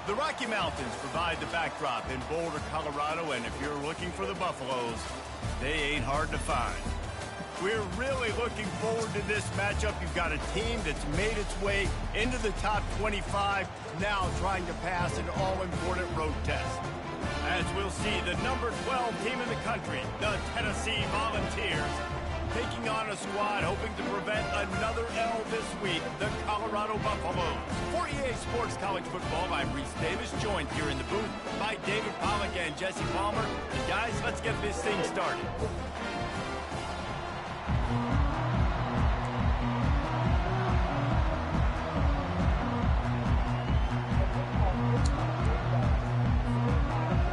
The Rocky Mountains provide the backdrop in Boulder, Colorado, and if you're looking for the Buffaloes, they ain't hard to find. We're really looking forward to this matchup. You've got a team that's made its way into the top 25, now trying to pass an all-important road test. As we'll see, the number 12 team in the country, the Tennessee Volunteers, taking on a squad hoping to prevent another L this week, the Colorado Buffaloes. For EA Sports College Football, I'm Reese Davis, joined here in the booth by David Pollack and Jesse Palmer. And guys, let's get this thing started.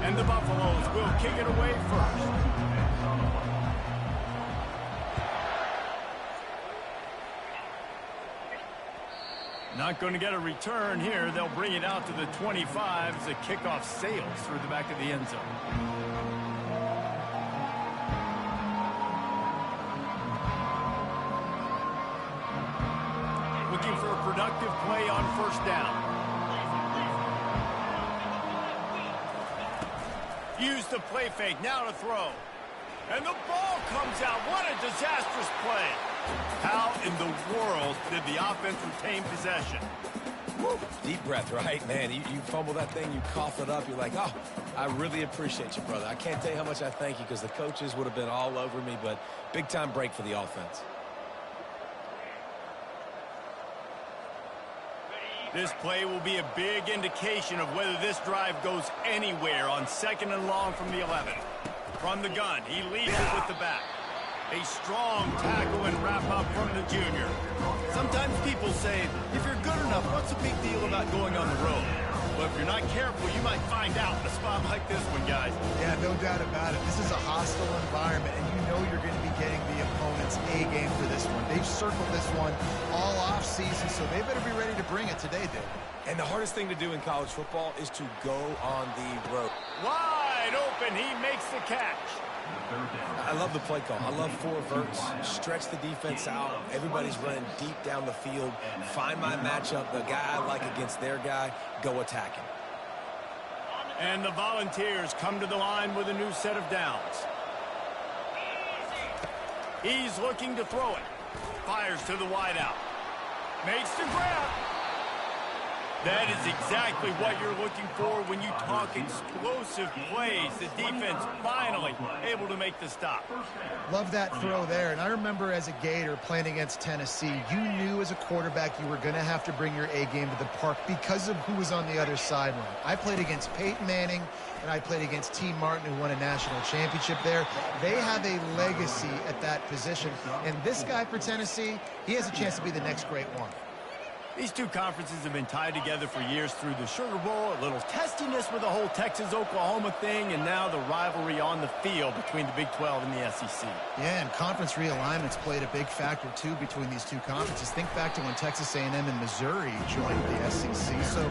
And the Buffaloes will kick it away first. Not going to get a return here. They'll bring it out to the 25 as the kickoff sails through the back of the end zone. Looking for a productive play on first down. Use the play fake, now to throw. And the ball comes out. What a disastrous play. How in the world did the offense retain possession? Woo. Deep breath, right? Man, you fumble that thing, you cough it up, you're like, oh, I really appreciate you, brother. I can't tell you how much I thank you because the coaches would have been all over me, but big-time break for the offense. This play will be a big indication of whether this drive goes anywhere on 2nd and long from the 11. From the gun, he leads it with the back. A strong tackle and wrap up from the junior. Sometimes people say, if you're good enough, what's the big deal about going on the road? But if you're not careful, you might find out in a spot like this one, guys. Yeah, no doubt about it. This is a hostile environment, and you know you're going to be getting the opponent's A game for this one. They've circled this one all off season, so they better be ready to bring it today, Dave. And the hardest thing to do in college football is to go on the road. Wide open, he makes the catch. I love the play call. I love 4 verts. Stretch the defense out. Everybody's running deep down the field. Find my matchup, the guy I like against their guy. Go attack him. And the Volunteers come to the line with a new set of downs. He's looking to throw it. Fires to the wideout. Makes the grab. That is exactly what you're looking for when you talk explosive plays. The defense finally able to make the stop. Love that throw there. And I remember as a Gator playing against Tennessee, you knew as a quarterback you were going to have to bring your A game to the park because of who was on the other sideline. I played against Peyton Manning, and I played against T. Martin, who won a national championship there. They have a legacy at that position. And this guy for Tennessee, he has a chance to be the next great one. These two conferences have been tied together for years through the Sugar Bowl, a little testiness with the whole Texas-Oklahoma thing, and now the rivalry on the field between the Big 12 and the SEC. Yeah, and conference realignments played a big factor, too, between these two conferences. Think back to when Texas A&M and Missouri joined the SEC. So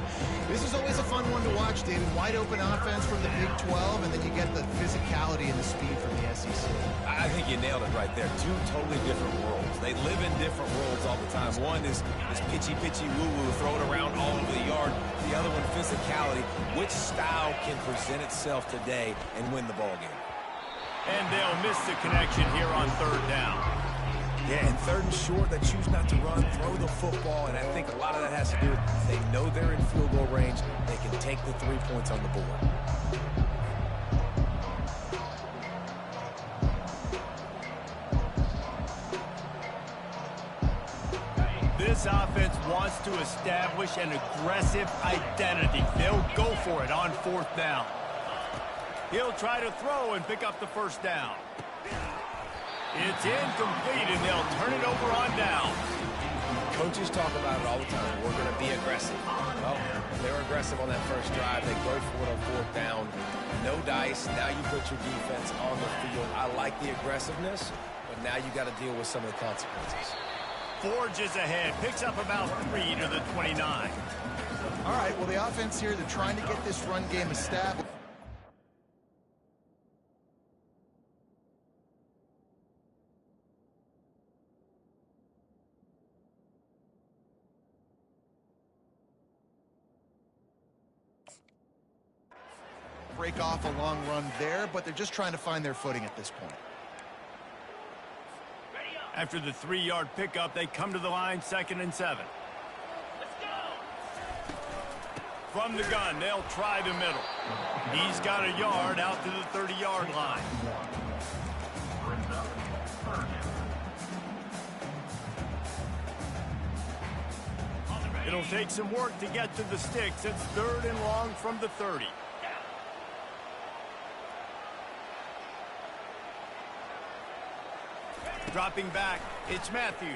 this is always a fun one to watch, David. Wide open offense from the Big 12, and then you get the physicality and the speed from the SEC. I think you nailed it right there. 2 totally different worlds. They live in different worlds all the time. One is pitchy woo-woo, throw it around all over the yard. The other one, physicality. Which style can present itself today and win the ball game? And they'll miss the connection here on 3rd down. Yeah, and 3rd and short, they choose not to run, throw the football, and I think a lot of that has to do with they know they're in field goal range. They can take the 3 points on the board. This offense wants to establish an aggressive identity. They'll go for it on 4th down. He'll try to throw and pick up the first down. It's incomplete, and they'll turn it over on down. Coaches talk about it all the time. We're going to be aggressive. Well, they're aggressive on that first drive. They go for it on 4th down. No dice. Now you put your defense on the field. I like the aggressiveness, but now you got to deal with some of the consequences. Forges ahead, picks up about 3 to the 29. All right, well, the offense here, they're trying to get this run game established. break off a long run there, but they're just trying to find their footing at this point. After the 3-yard pickup, they come to the line, 2nd and 7. From the gun, they'll try the middle. He's got a yard out to the 30-yard line. It'll take some work to get to the sticks. It's 3rd and long from the 30. Dropping back, it's Matthews.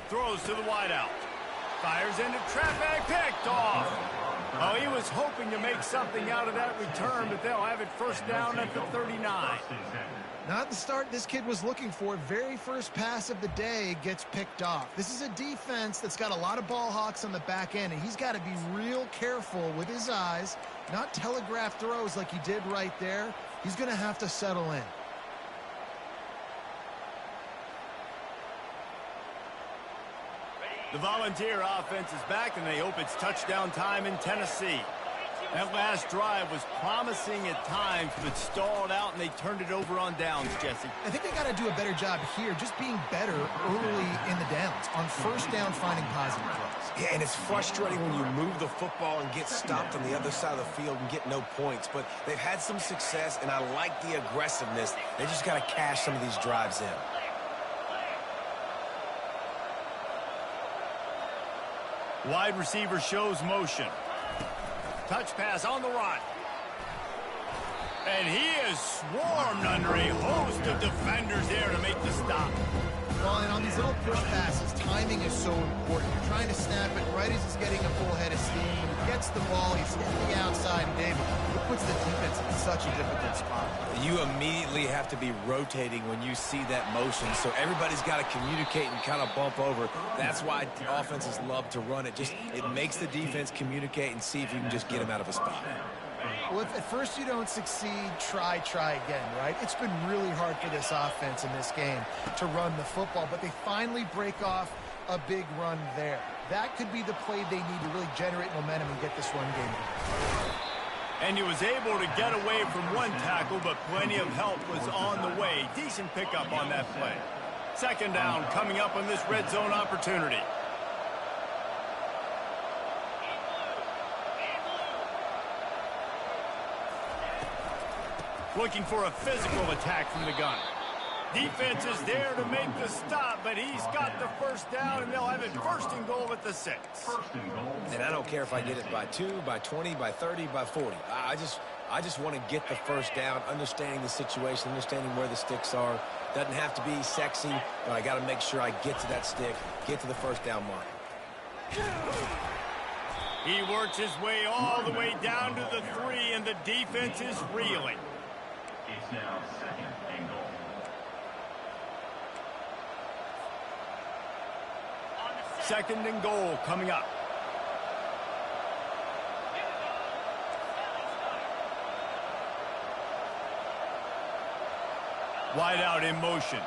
Throws to the wideout. Fires into traffic, picked off. Oh, he was hoping to make something out of that return, but they'll have it 1st down at the 39. Not the start this kid was looking for. Very first pass of the day gets picked off. This is a defense that's got a lot of ball hawks on the back end, and he's got to be real careful with his eyes, not telegraph throws like he did right there. He's going to have to settle in. The Volunteer offense is back, and they hope it's touchdown time in Tennessee. That last drive was promising at times, but stalled out, and they turned it over on downs, Jesse. I think they got to do a better job here, just being better early in the downs, on 1st down finding positive throws. Yeah, and it's frustrating when you move the football and get stopped on the other side of the field and get no points, but they've had some success, and I like the aggressiveness. They just got to cash some of these drives in. Wide receiver shows motion. Touch pass on the run. And he is swarmed under a host of defenders there to make the stop. Well, and on these little push passes, timing is so important. You're trying to snap it right as he's getting a full head of steam. When he gets the ball, he's hitting the outside, and David, it puts the defense in such a difficult spot. You immediately have to be rotating when you see that motion, so everybody's got to communicate and kind of bump over. That's why offenses love to run it. It makes the defense communicate and see if you can just get him out of a spot. Well, if at first you don't succeed, try again, right? It's been really hard for this offense in this game to run the football, but they finally break off a big run there. That could be the play they need to really generate momentum and get this run game going. And he was able to get away from one tackle, but plenty of help was on the way. Decent pickup on that play. 2nd down coming up on this red zone opportunity. Looking for a physical attack from the gun. Defense is there to make the stop, but he's got the 1st down, and they'll have it 1st and goal at the 6. And I don't care if I get it by 2, by 20, by 30, by 40. I just want to get the 1st down, understanding the situation, understanding where the sticks are. Doesn't have to be sexy, but I got to make sure I get to that stick, get to the 1st down mark. He works his way all the way down to the 3, and the defense is reeling. It's now 2nd and goal. Second and goal coming up. Wide out in motion.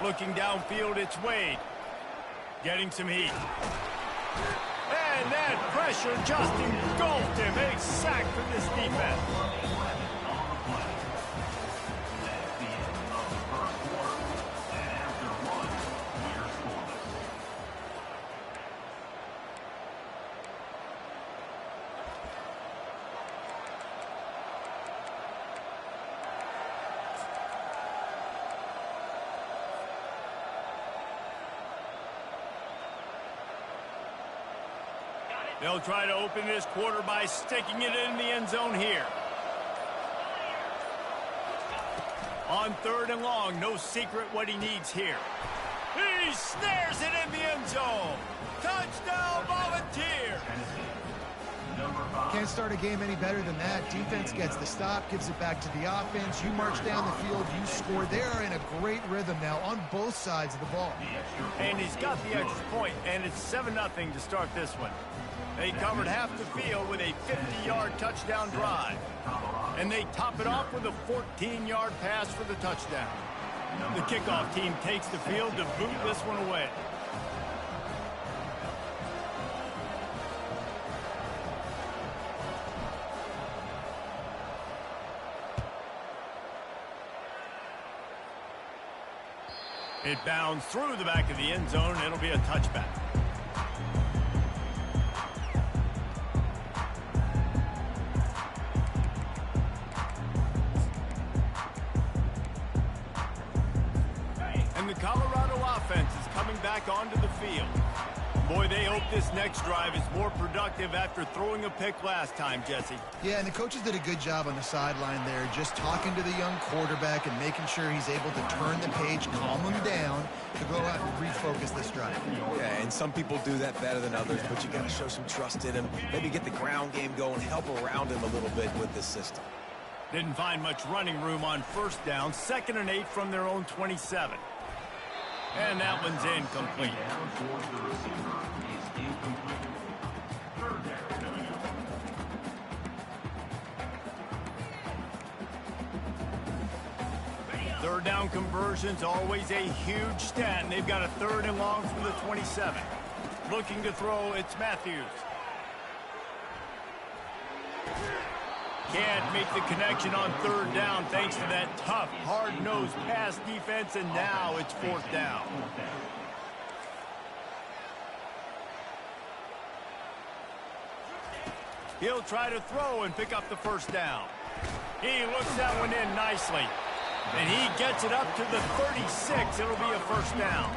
Looking downfield, it's Wade. Getting some heat. And that pressure just engulfed him. A sack for this defense. They'll try to open this quarter by sticking it in the end zone here. On 3rd and long, no secret what he needs here. He snares it in the end zone. Touchdown, Volunteer. Can't start a game any better than that. Defense gets the stop, gives it back to the offense. You march down the field, you score. They are in a great rhythm now on both sides of the ball. And he's got the extra point, and it's 7-0 to start this one. They covered half the field with a 50-yard touchdown drive. And they top it off with a 14-yard pass for the touchdown. The kickoff team takes the field to boot this one away. It bounds through the back of the end zone. It'll be a touchback. And the Colorado offense is coming back onto the field. Boy, they hope this next drive is more productive after throwing a pick last time, Jesse. Yeah, and the coaches did a good job on the sideline there, just talking to the young quarterback and making sure he's able to turn the page, calm him down, to go out and refocus this drive. Yeah, and some people do that better than others, but you got to show some trust in him. Maybe get the ground game going, help around him a little bit with this system. Didn't find much running room on first down. 2nd and 8 from their own 27. And that one's incomplete. Third down conversion's always a huge stat, and they've got a 3rd and long from the 27. Looking to throw, it's Matthews. Can't make the connection on 3rd down thanks to that tough, hard-nosed pass defense, and now it's 4th down. He'll try to throw and pick up the 1st down. He looks that one in nicely. And he gets it up to the 36. It'll be a 1st down.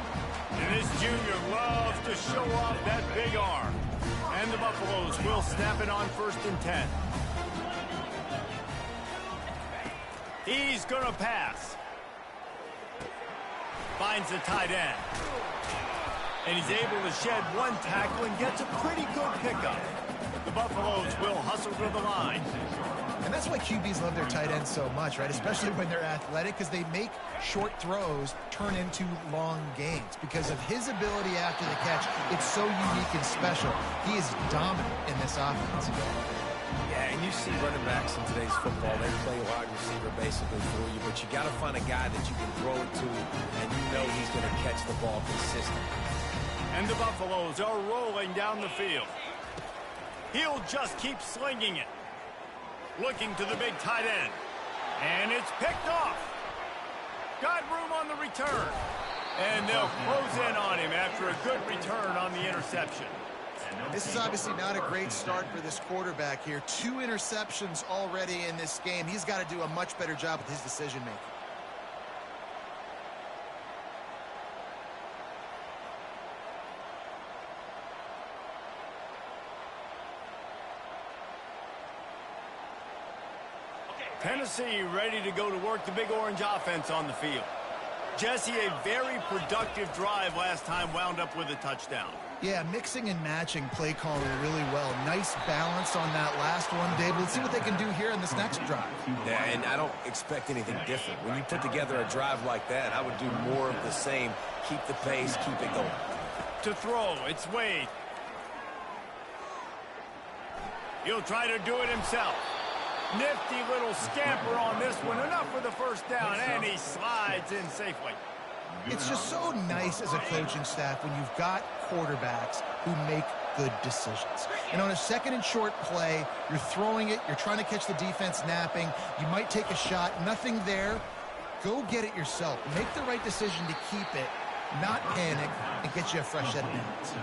And this junior loves to show off that big arm. And the Buffaloes will snap it on 1st and 10. He's going to pass. Finds the tight end. And he's able to shed one tackle and gets a pretty good pickup. The Buffaloes will hustle to the line. And that's why QBs love their tight ends so much, right? Especially when they're athletic, because they make short throws turn into long gains. Because of his ability after the catch, it's so unique and special. He is dominant in this offense. Yeah, and you see running backs in today's football, they play wide receiver basically for you, but you got to find a guy that you can throw it to, and you know he's going to catch the ball consistently. And the Buffaloes are rolling down the field. He'll just keep slinging it. Looking to the big tight end. And it's picked off. Got room on the return. And they'll close in on him after a good return on the interception. This is obviously not a great start for this quarterback here. 2 interceptions already in this game. He's got to do a much better job with his decision-making. Tennessee ready to go to work the Big Orange offense on the field. Jesse, a very productive drive last time wound up with a touchdown. Yeah, mixing and matching play calling really well. Nice balance on that last one, David. Let's see what they can do here in this next drive. Yeah, and I don't expect anything different. When you put together a drive like that, I would do more of the same. Keep the pace, keep it going. To throw, it's Wade. He'll try to do it himself. Nifty little scamper on this one. Enough for the 1st down, and he slides in safely. It's just so nice as a coaching staff when you've got quarterbacks who make good decisions. And on a 2nd and short play, you're throwing it, you're trying to catch the defense napping, you might take a shot, nothing there. Go get it yourself. Make the right decision to keep it, not panic, and get you a fresh set of downs.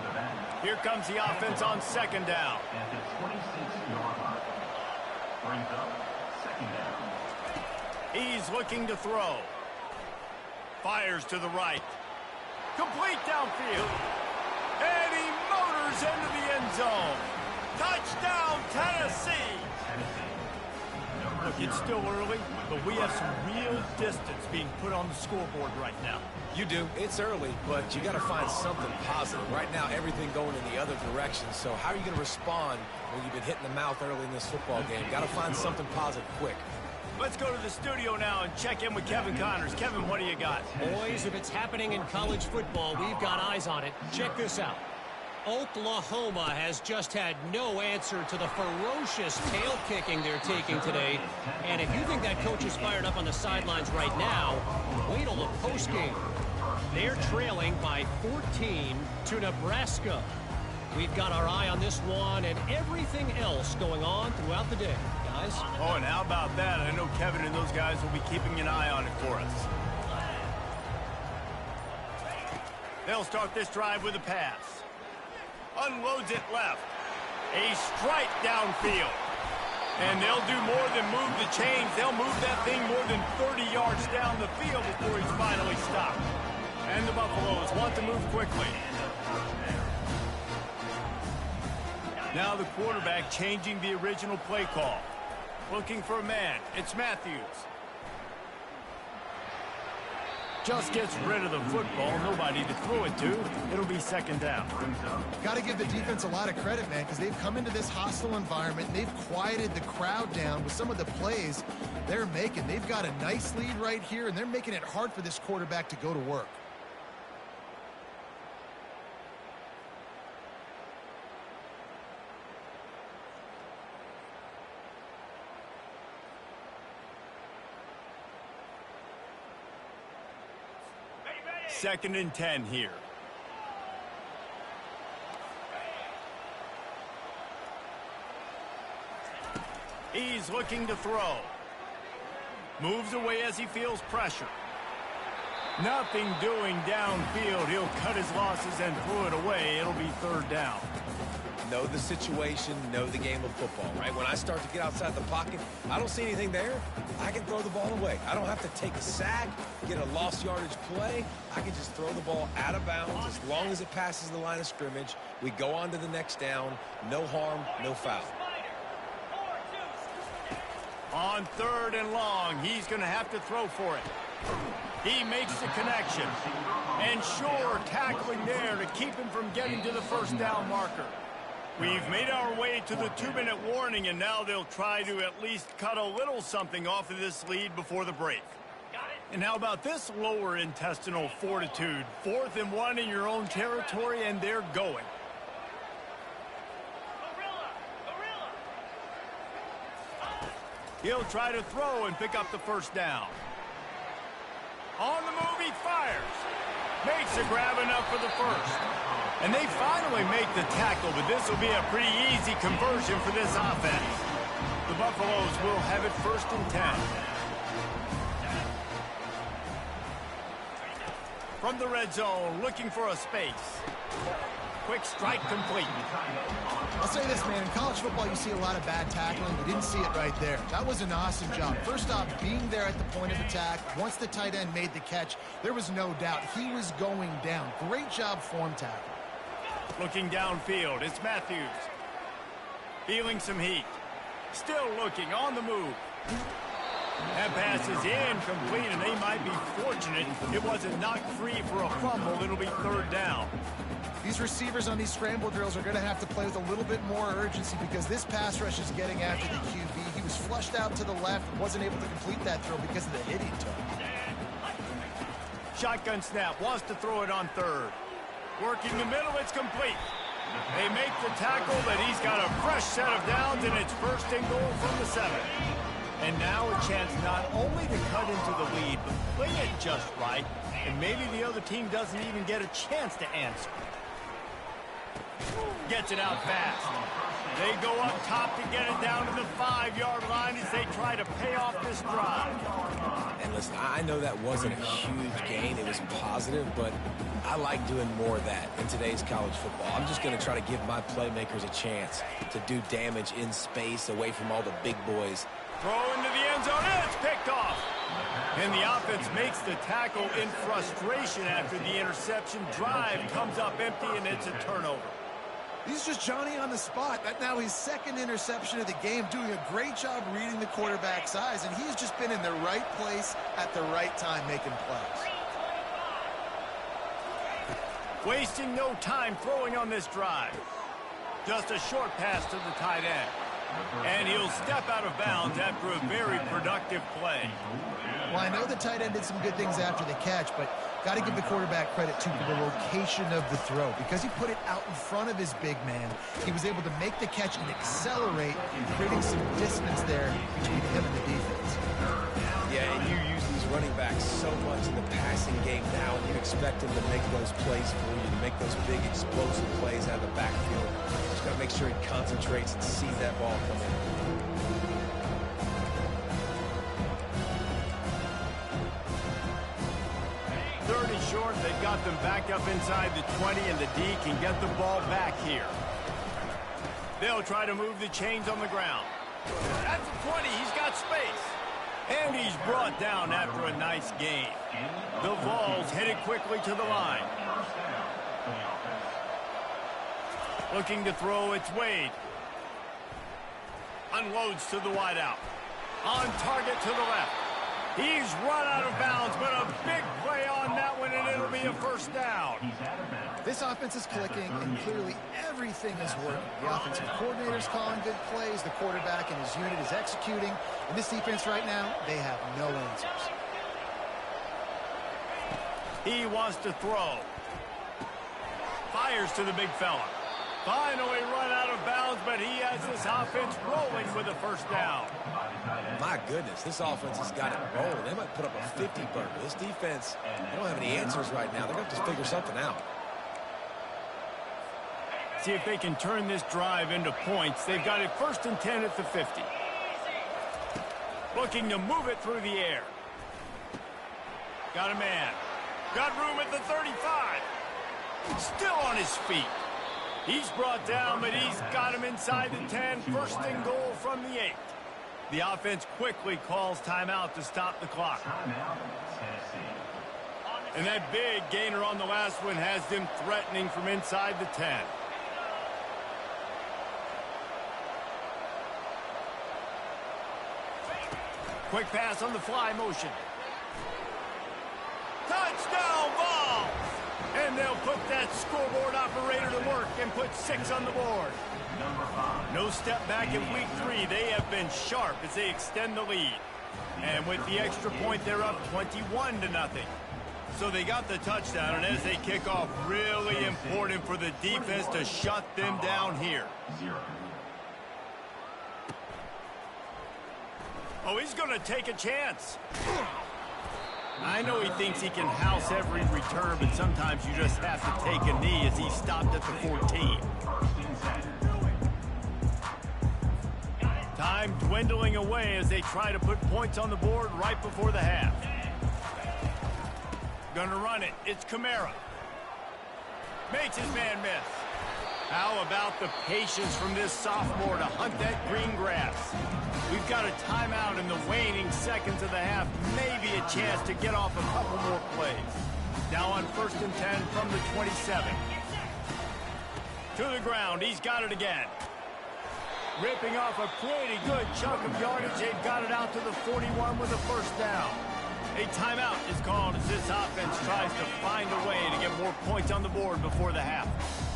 Here comes the offense on 2nd down. At the 26-yard line. Brings up 2nd down. He's looking to throw. Fires to the right. Complete downfield. And he motors into the end zone. Touchdown, Tennessee. Look, it's still early, but we have some real distance being put on the scoreboard right now. You do. It's early, but you got to find something positive. Right now, everything going in the other direction. So how are you going to respond when you've been hit in the mouth early in this football game? Got to find something positive quick. Let's go to the studio now and check in with Kevin Connors. Kevin, what do you got? Boys, if it's happening in college football, we've got eyes on it. Check this out. Oklahoma has just had no answer to the ferocious tail kicking they're taking today. And if you think that coach is fired up on the sidelines right now, wait till the postgame. They're trailing by 14 to Nebraska. We've got our eye on this one and everything else going on throughout the day, guys. Oh, and how about that? I know Kevin and those guys will be keeping an eye on it for us. They'll start this drive with a pass. Unloads it left. A strike downfield. And they'll do more than move the chains. They'll move that thing more than 30 yards down the field before he's finally stopped. And the Buffaloes want to move quickly. Now the quarterback changing the original play call. Looking for a man. It's Matthews. Just gets rid of the football. Nobody to throw it to. It'll be second down. Got to give the defense a lot of credit, man, because they've come into this hostile environment and they've quieted the crowd down with some of the plays they're making. They've got a nice lead right here, and they're making it hard for this quarterback to go to work. Second and 10 here. He's looking to throw. Moves away as he feels pressure. Nothing doing downfield. He'll cut his losses and throw it away. It'll be third down. Know the situation, know the game of football, right? When I start to get outside the pocket, I don't see anything there. I can throw the ball away. I don't have to take a sack, get a lost yardage play. I can just throw the ball out of bounds as long as it passes the line of scrimmage. We go on to the next down. No harm, no foul. On third and long, he's going to have to throw for it. He makes the connection. And sure, tackling there to keep him from getting to the first down marker. We've made our way to the 2-minute warning, and now they'll try to at least cut a little something off of this lead before the break. And how about this lower intestinal fortitude? 4th and 1 in your own territory, and they're going. He'll try to throw and pick up the first down. On the move, he fires. Makes a grab enough for the first. And they finally make the tackle, but this will be a pretty easy conversion for this offense. The Buffaloes will have it 1st and 10. From the red zone, looking for a space. Quick strike complete. I'll say this, man. In college football, you see a lot of bad tackling. You didn't see it right there. That was an awesome job. First off, being there at the point of attack. Once the tight end made the catch, there was no doubt he was going down. Great job form tackle. Looking downfield, it's Matthews. Feeling some heat. Still looking, on the move. That pass is incomplete, and they might be fortunate it wasn't knocked free for a fumble. It'll be third down. These receivers on these scramble drills are going to have to play with a little bit more urgency because this pass rush is getting after the QB. He was flushed out to the left and wasn't able to complete that throw because of the hit he took. Shotgun snap, wants to throw it on third. Working the middle, it's complete. They make the tackle, but he's got a fresh set of downs, and it's 1st and goal from the 7. And now a chance not only to cut into the lead, but play it just right, and maybe the other team doesn't even get a chance to answer. Gets it out fast. They go up top to get it down to the 5-yard line as they try to pay off this drive. And listen, I know that wasn't a huge gain. It was positive, but I like doing more of that in today's college football. I'm just going to try to give my playmakers a chance to do damage in space away from all the big boys. Throw into the end zone, and it's picked off. And the offense makes the tackle in frustration after the interception. Drive comes up empty, and it's a turnover. He's just Johnny on the spot. That's now his 2nd interception of the game, doing a great job reading the quarterback's eyes, and he's just been in the right place at the right time making plays. Wasting no time throwing on this drive. Just a short pass to the tight end. And he'll step out of bounds after a very productive play. Well, I know the tight end did some good things after the catch, but Got to give the quarterback credit, too, for the location of the throw. Because he put it out in front of his big man, he was able to make the catch and accelerate, creating some distance there between him and the defense. Yeah, and you use these running backs so much in the passing game now, and you expect them to make those plays for you, to make those big explosive plays out of the backfield. Just got to make sure he concentrates and sees that ball come in. Short, they've got them back up inside the 20, and the D can get the ball back here. They'll try to move the chains on the ground. At the 20, he's got space. And he's brought down after a nice gain. The Vols headed quickly to the line. Looking to throw, it's Wade. Unloads to the wideout. On target to the left. He's run out of bounds, but a big play on that one, and it'll be a first down. This offense is clicking, and clearly everything is working. The offensive coordinator's calling good plays. The quarterback and his unit is executing. And this defense right now, they have no answers. He wants to throw. Fires to the big fella. Finally run out of bounds, but he has this offense rolling with a first down. My goodness, this offense has got it rolling. They might put up a 50-burger. This defense, they don't have any answers right now. They're going to have to figure something out. See if they can turn this drive into points. They've got it 1st and 10 at the 50. Looking to move it through the air. Got a man. Got room at the 35. Still on his feet. He's brought down, but he's got him inside the 10. 1st and goal from the 8. The offense quickly calls timeout to stop the clock. And that big gainer on the last one has them threatening from inside the 10. Quick pass on the fly motion. Touchdown Vols! And they'll put that scoreboard operator to work and put 6 on the board. No step back in week 3. They have been sharp as they extend the lead. And with the extra point, they're up 21-0. So they got the touchdown, and as they kick off, really important for the defense to shut them down here. Oh, he's going to take a chance. I know he thinks he can house every return, but sometimes you just have to take a knee as he stopped at the 14. Time dwindling away as they try to put points on the board right before the half. Gonna run it. It's Kamara. Makes his man miss. How about the patience from this sophomore to hunt that green grass? We've got a timeout in the waning seconds of the half. Maybe a chance to get off a couple more plays. Now on 1st and 10 from the 27. To the ground. He's got it again. Ripping off a pretty good chunk of yardage. They've got it out to the 41 with a first down. A timeout is called as this offense tries to find a way to get more points on the board before the half.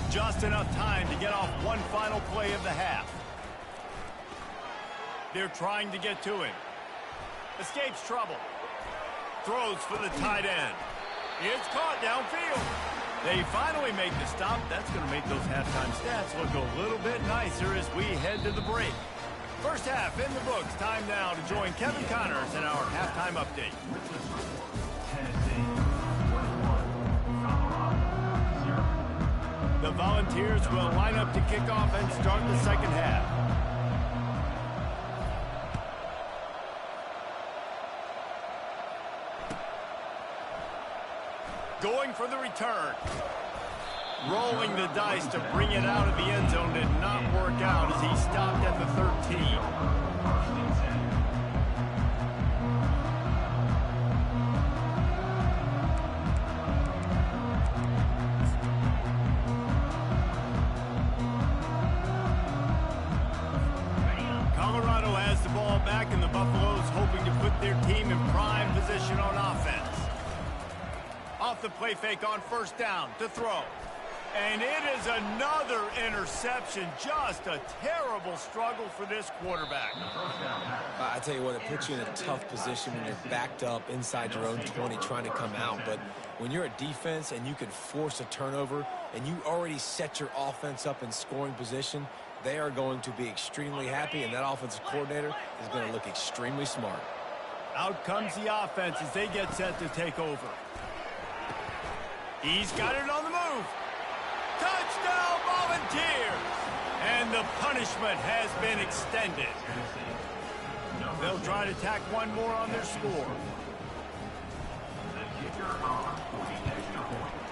Just enough time to get off one final play of the half. They're trying to get to him. Escapes trouble. Throws for the tight end. It's caught downfield. They finally make the stop. That's going to make those halftime stats look a little bit nicer as we head to the break. First half in the books. Time now to join Kevin Connors in our halftime update. The Volunteers will line up to kick off and start the second half. Going for the return. Rolling the dice to bring it out of the end zone did not work out as he stopped at the 13. Colorado has the ball back, and the Buffaloes hoping to put their team in prime position on offense. Off the play fake on 1st down to throw. And it is another interception. Just a terrible struggle for this quarterback. I tell you what, it puts you in a tough position when you're backed up inside your own 20 trying to come out. But when you're a defense and you can force a turnover and you already set your offense up in scoring position, they are going to be extremely happy, and that offensive coordinator is going to look extremely smart. Out comes the offense as they get set to take over. He's got it on the move. Touchdown, Volunteers! And the punishment has been extended. They'll try to tack one more on their score.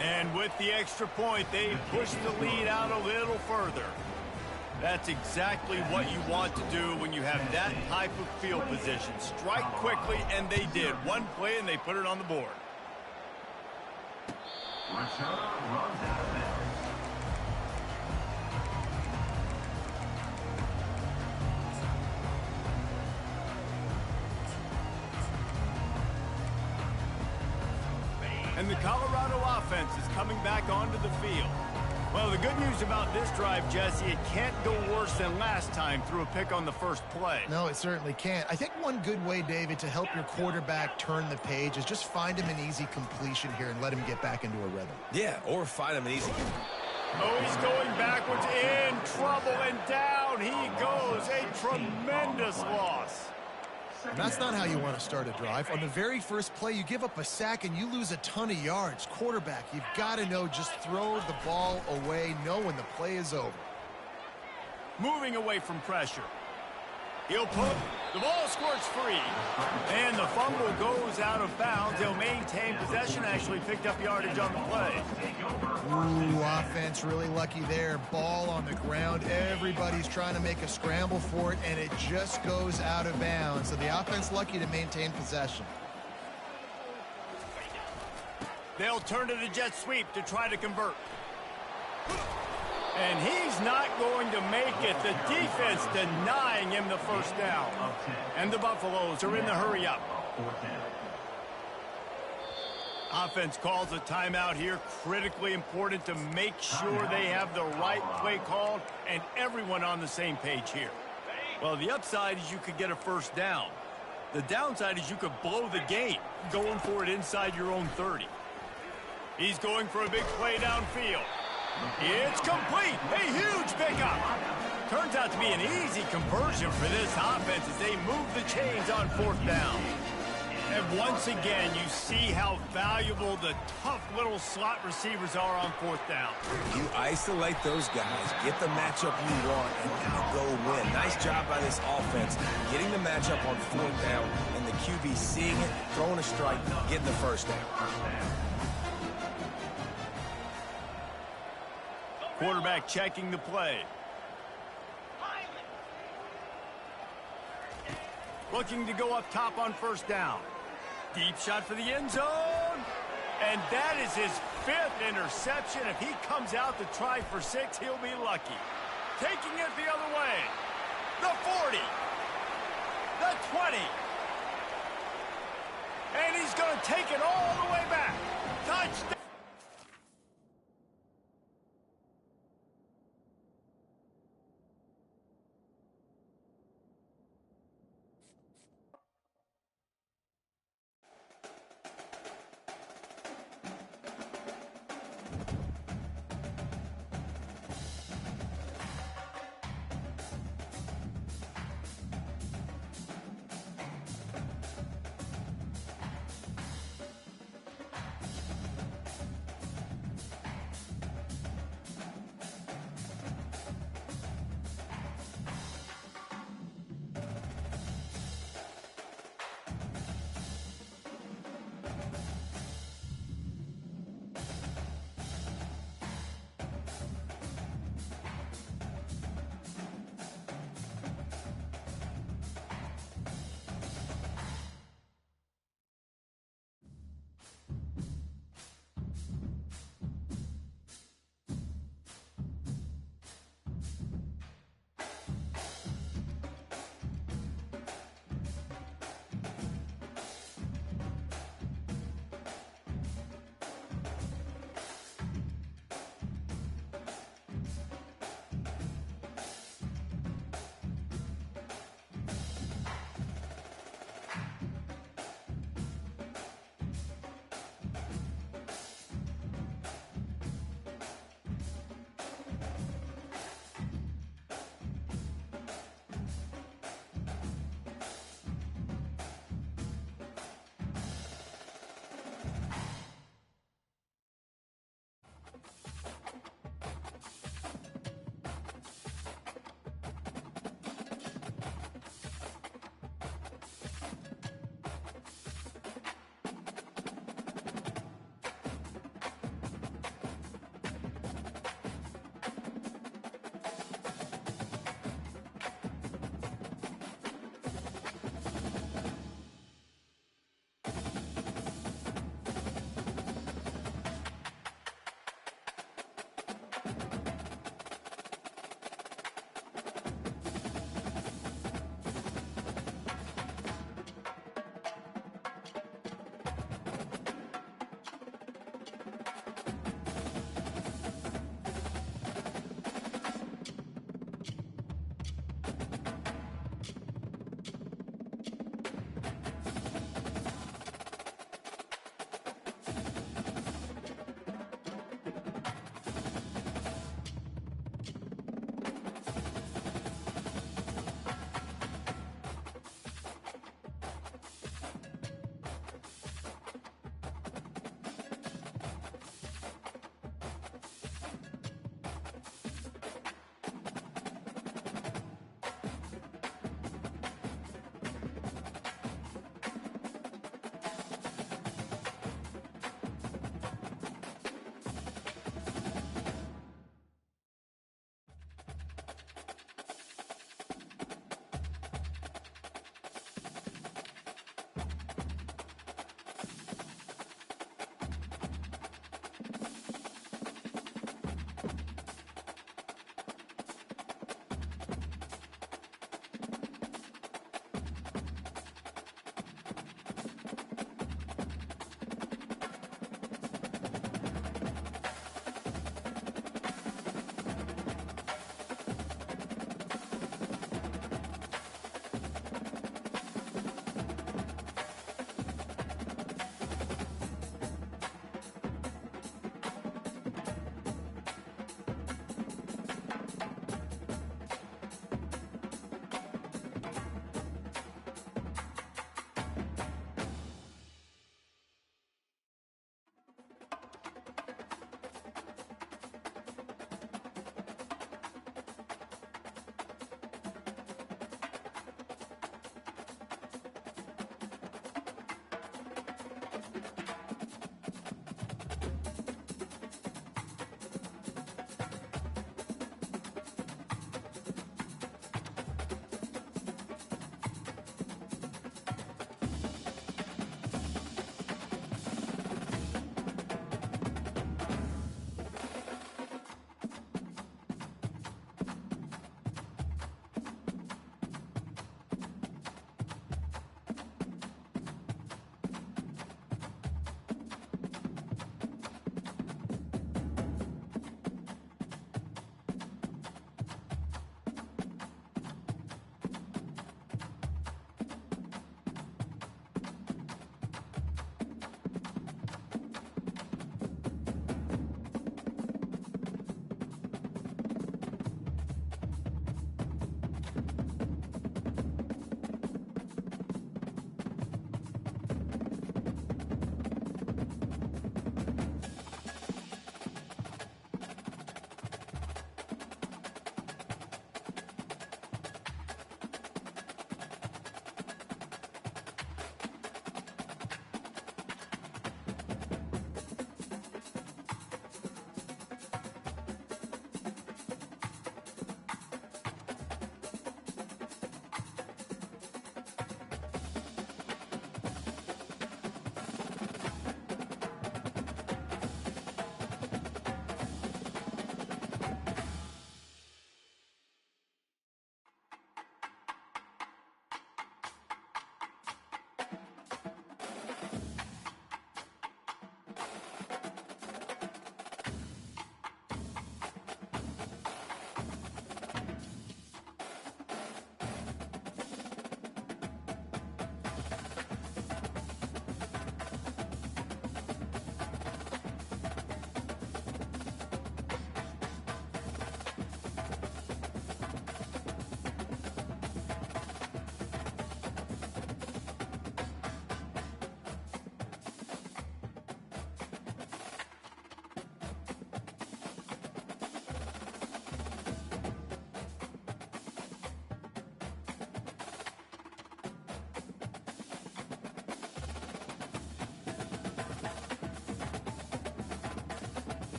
And with the extra point, they push the lead out a little further. That's exactly what you want to do when you have that type of field position. Strike quickly, and they did. One play, and they put it on the board. And the Colorado offense is coming back onto the field. Well, the good news about this drive, Jesse, it can't go worse than last time through a pick on the first play. No, it certainly can't. I think one good way, David, to help your quarterback turn the page is just find him an easy completion here and let him get back into a rhythm. Yeah, or find him an easy. Oh, he's going backwards, in trouble, and down he goes. A tremendous loss. And that's not how you want to start a drive. On the very first play, you give up a sack and you lose a ton of yards. Quarterback, you've got to know, just throw the ball away, know when the play is over. Moving away from pressure. He'll put the ball squirts free. And the fumble goes out of bounds. They'll maintain possession, actually picked up yardage on the play. Ooh, offense really lucky there. Ball on the ground. Everybody's trying to make a scramble for it, and it just goes out of bounds. So the offense lucky to maintain possession. They'll turn to the jet sweep to try to convert. And he's not going to make it. The defense denying him the first down. And the Buffaloes are in the hurry up. Offense calls a timeout here. Critically important to make sure they have the right play called and everyone on the same page here. Well, the upside is you could get a first down. The downside is you could blow the game going for it inside your own 30. He's going for a big play downfield. It's complete. A huge pickup. Turns out to be an easy conversion for this offense as they move the chains on fourth down. And once again, you see how valuable the tough little slot receivers are on fourth down. You isolate those guys, get the matchup you want, and now go win. Nice job by this offense, getting the matchup on fourth down, and the QB seeing it, throwing a strike, getting the first down. Quarterback checking the play. Looking to go up top on first down. Deep shot for the end zone. And that is his 5th interception. If he comes out to try for 6, he'll be lucky. Taking it the other way. The 40. The 20. And he's going to take it all the way back. Touchdown.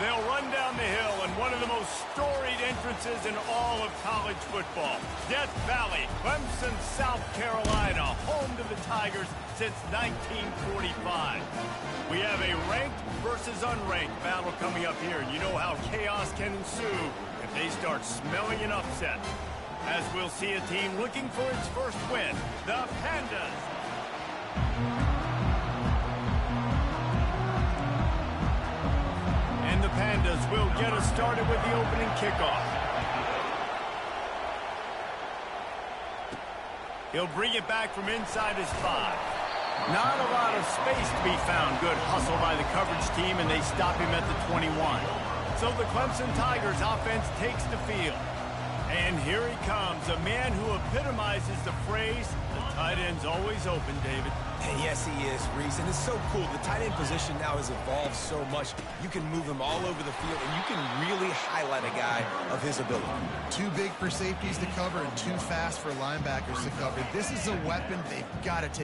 They'll run down the hill in one of the most storied entrances in all of college football. Death Valley, Clemson, South Carolina, home to the Tigers since 1945. We have a ranked versus unranked battle coming up here, and you know how chaos can ensue if they start smelling an upset. As we'll see a team looking for its first win, the Pandas. And the Pandas will get us started with the opening kickoff. He'll bring it back from inside his 5. Not a lot of space to be found. Good hustle by the coverage team, and they stop him at the 21. So the Clemson Tigers offense takes the field. And here he comes, a man who epitomizes the phrase, the tight end's always open, David. And yes, he is, Reese, and it's so cool. The tight end position now has evolved so much. You can move him all over the field, and you can really highlight a guy of his ability. Too big for safeties to cover and too fast for linebackers to cover. This is a weapon they've got to take.